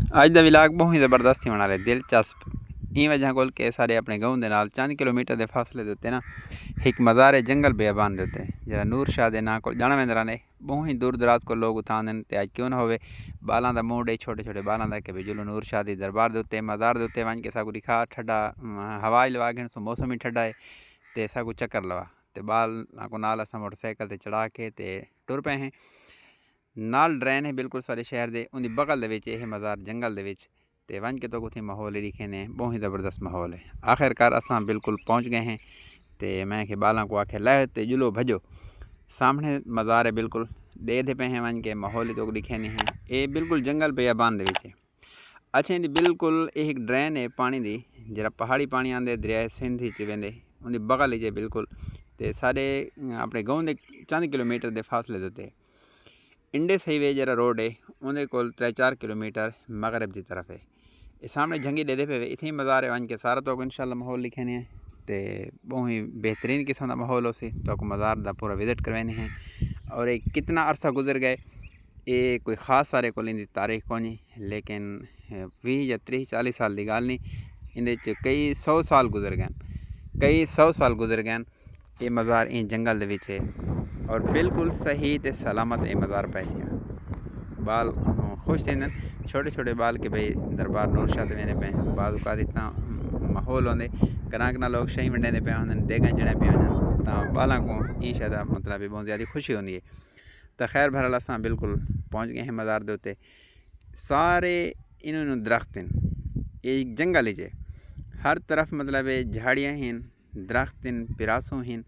अज का विलाग बहुत ही ज़बरदस्त ही बना रहे दिलचस्प ई वजह कोल के सारे अपने गाँव के नाल 4 किलोमीटर के फासले के उत्ते ना एक मज़ार जंगल बेअबान के उत्ते जरा नूर शाह के नाँ को जाना वेंदा ने बहुत ही दूर दराज को लोग उतां आंदे ते अज क्यों ना होवे बालों का मूड है छोटे छोटे बालों का कि भी जुलो नूर शाह की दरबार के उत्ते मज़ार के उत्ते वन के साकू दिखा ठंडा हवा लवा के सो मौसम ही ठंडा है तो साकू चक्कर लवा तो बाल को नाल असां मोटरसाइकिल से चढ़ा के ते टुर पे हैं नाल ड्रैन है बिल्कुल सारे शहर के उनकी बगल के मज़ार जंगल ते वन के तो कुछ माहौल ही दिखे ने बहुत ही ज़बरदस्त माहौल है। आखिरकार असां बिल्कुल पहुँच गए हैं तो मैं के बालों को आखे लह तो जुलो भजो सामने मज़ार है बिल्कुल दे पे हैं वन के माहौल ही तो दिखे नहीं है ये बिल्कुल जंगल बेअबान अच्छा इंदी बिल्कुल एक ड्रैन है पानी की जरा पहाड़ी पानी आंदे दरिया सिंध वेंदे उनकी बगल ही बिल्कुल तो सारे अपने गाँव के 4 किलोमीटर के फासले उत्ते इंडस हाईवे जरा रोड है उन्हें कोल 3-4 किलोमीटर मगरब की तरफ है ये सामने जंगी दे पे इतने मज़ार है वन के सारा तो इंशाल्लाह माहौल लिखे ने तो बहुत ही बेहतरीन किस्म का माहौल हो सी तो मज़ार का पूरा विजिट करवाने हैं और एक कितना अरसा गुजर गए ये कोई ख़ास सारे को इंदी तारीख को नहीं लेकिन 20 या 30-40 साल की गल नहीं इंदे कई 100 साल गुजर गए ये मज़ार इन जंगल है और बिल्कुल सही ते सलामत ये मज़ार पै थिया बाल खुश थे छोटे छोटे बाल के भाई दरबार नूर शाह वेंदे पे बाज़ इतना माहौल होंदे कना लोग शही वंडे पे होंगे देगा जड़े पे वजन तो बालों को ई शायद मतलब बहुत ज़्यादा खुशी होंगी है तो खैर बहरहाल असां बिल्कुल पहुँच गए हैं मज़ार के उत्ते सारे इन्होंने दरख्त हैं ये जंगल है हर तरफ मतलब झाड़ियाँ हैं दरख्त हैं पिरासों हैं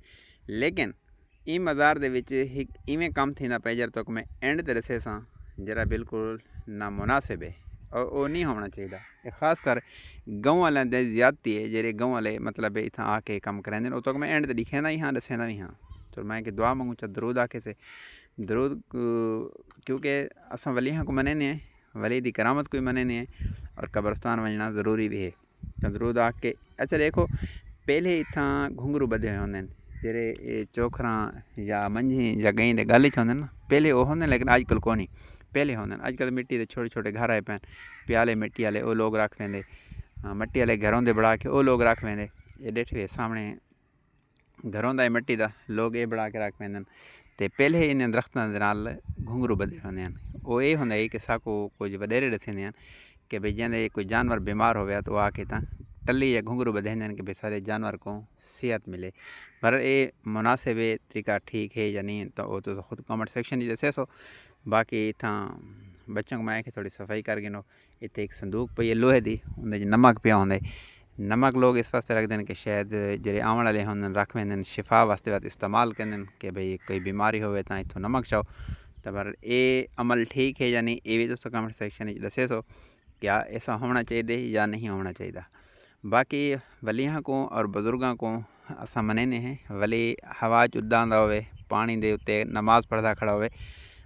लेकिन ई मज़ार एक इवें कम थी पे जर तक मैं एंड ते रसे सा जरा बिल्कुल नामुनासिब है और वो नहीं होना चाहिए खास कर गाँव वाले ज़्यादती है जेरे गाँव वाले मतलब इतना आके कम करेंगे वो तो मैं एंड ते दिखेंदा ही हाँ दसेंदा भी हाँ तो मैं कि दुआ मंगू चा दरूद आके से दरूद क्योंकि असां वलियां को मने हैं वली दी करामत कोई मने है और कब्रस्तान वजना ज़रूरी भी है तो दरूद आके अच्छा देखो पहले इतना घुंघरू बधे होंगे जेरे चोखरा या मंझी या गई दे गल होंगे ना पहले वो होंगे लेकिन अजकल को नहीं पहले होंगे अजकल मिट्टी के छोटे छोटे घर आए पैन प्याले मिट्टी वाले वो लोग रख वेंदे मट्टी वाले घरों के बड़ा के वो लोग रख वेंदे ये डेठे सामने घरों का मिट्टी का लोग ये बड़ा के रख वेंदे तो पहले इन दरख्तों के नाल घुंघरू बधे होंगे वो ये होंगे कि साकू कुछ वडेरे दसेंदे हैं कि भाई जैसे कोई जानवर बीमार हो तो आके टली या घुंघरू बधेंदे कि भाई सारे जानवर को सेहत मिले पर ये मुनासिब तरीका ठीक है या नहीं तो वो तो खुद कमेंट सेक्शन जैसे सो बाकी इतना बच्चों को मैं थोड़ी सफाई कर गिनो इतने एक संदूक पई है लोहे की उन्हें नमक पिया होंगे नमक लोग इस वास्ते रखते हैं कि शायद जेरे आवन वाले होंगे रख वेंदे शिफा वास्ते इस्तेमाल करें कि भाई कोई बीमारी हो तो इतों नमक चाओ तो पर ये अमल ठीक है या नहीं ये भी दोस्तों कमेंट सेक्शन दसे सो क्या ऐसा होना चाहिए या नहीं होना चाहिए बाकी वलियां को और बुजुर्गों को असा मनेने हैं वली हवा उदांदा होवे पानी दे उत्ते नमाज पढ़ता खड़ा होवे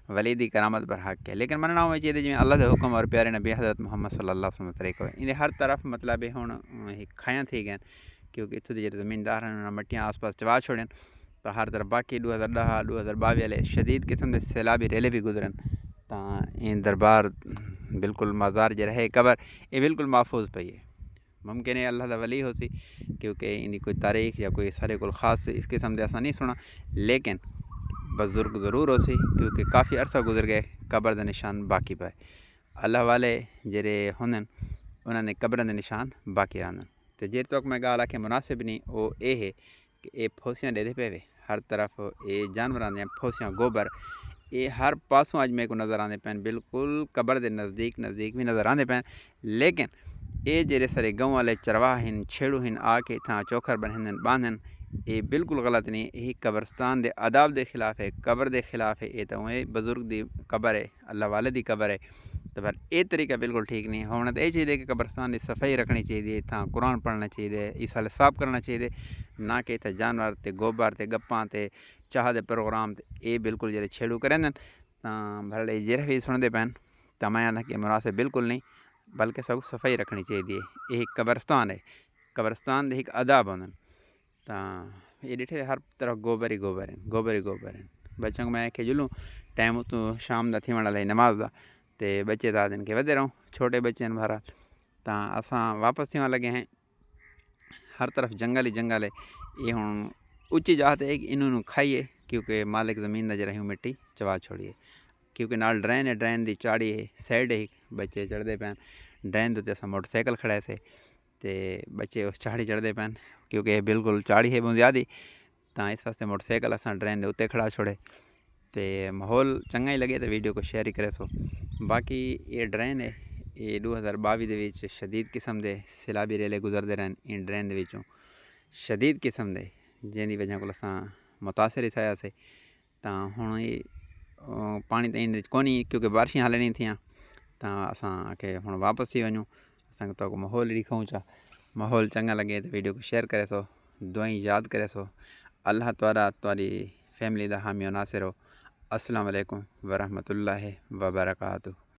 वली दी करामत पर हक है लेकिन मनना होना चाहिए जिवें अल्लाह के हुक्म और प्यारे नबी हज़रत मुहम्मद सल्लल्लाहु अलैहि वसल्लम तरीक़ा होवे इन्हें हर तरफ मतलब हुण खायां थी गए क्योंकि इतों के ज़मीनदार मट्टियाँ आस पास चवा छोड़न तो हर तरफ बाकी 2010-2022 वाले शदीद किस्म के सैलाबी रेले भी गुजरन तो इन दरबार बिल्कुल मज़ार जो है कबर ये बिल्कुल महफूज पई है मुमकिन है अल्लाह का वली हो सी क्योंकि इनकी कोई तारीख या कोई सारे को खास इस किस्म के असा नहीं सुना लेकिन बुजुर्ग ज़रूर हो सी क्योंकि काफ़ी अरसा गुजर गए कबर के निशान बाकी पाए अल्लाह वाले जेरे होंगे उन्होंने कबर के निशान बाकी रहने तो जे तक मैं गाल आखे मुनासिब नहीं वो ये है कि ये फौसियाँ दे पे हर तरफ ये जानवर आते फौसियाँ गोबर ये हर पासों अज मेरे को नज़र आते पैन बिल्कुल कबर के नज़दीक भी नज़र आते पैन लेकिन ये जेरे सारे गाँव वाले चरवाह हैं छेड़ू हैं आके इतना चौखर बनेंदन बांधन ये बिल्कुल गलत नहीं यही कब्रस्तान के आदाब के खिलाफ है कबर के खिलाफ है ये तो बुजुर्ग की कबर है अल्लाह वाले की कबर है तो पर यह तरीका बिल्कुल ठीक नहीं होना तो यह चाहिए कि कब्रस्तान की सफाई रखनी चाहिए इतना कुरान पढ़ना चाहिए ईसाल स्वाब करना चाहिए ना कि इतना जानवर ते गोबर ते गप्पां ते चाह के प्रोग्राम ये बिल्कुल जो छेड़ू करें भले जेरे भी सुनते पैन तो मैं आना कि मुनासिब बिल्कुल नहीं बल्कि सब सफाई रखनी चाहिए ये कब्रस्तान है कब्रस्तान के एक आदाब होंगे तो ये डिठे हर तरफ गोबर ही गोबर हैं बच्चों को मैं आखे जुलूँ टाइम तो शाम का थी वाला नमाज का ते बच्चे तो दिन के वधे रहूँ, छोटे बच्चे हैं बहरहाल। तो असां वापस थियण लगे हैं। हर तरफ जंगल ही जंगल है। ये हुण उच्ची जात है कि इन्होंने खाइए, क्योंकि मालिक ज़मीन का जरा मिट्टी चवा छोड़िए, क्योंकि नाल ड्रेन है, ड्रेन की चाड़ी है साइड है, बच्चे चढ़ते पैन ड्रेन तो अस मोटरसाइकिल खड़ा से ते बच्चे उस चाड़ी चढ़ते पैन, क्योंकि बिल्कुल चाड़ी है बहुत ज़्यादा, तो इस वास्ते मोटरसाइकिल अस ड्रेन के उत्ते खड़ा छोड़े। तो माहौल चंगा ही लगे तो वीडियो को शेयर ही करे सो। बाकी ये ड्रेन है, ये 2022 शदीद किस्म के सैलाबी रेले गुजरते रहन इन ड्रेन के विचों, शदीद किस्म के, जिंदी वजह को असां मुतासिर ही थिया से। तो हुण ये पानी तो इन कोनी, क्योंकि बारिशें हाले नहीं थियां, तो असां के हुण वापस थी वञूं। असांखे तो माहौल ॾेखारूं चा, माहौल चंगा लगे तो वीडियो को शेयर करे सो, दुआई याद करे सो। अल्लाह ताला तुहारी फैमिली दा हामी नासिर हो। अस्सलाम वालेकुम वरहमतुल्लाहि वबरकातुहू।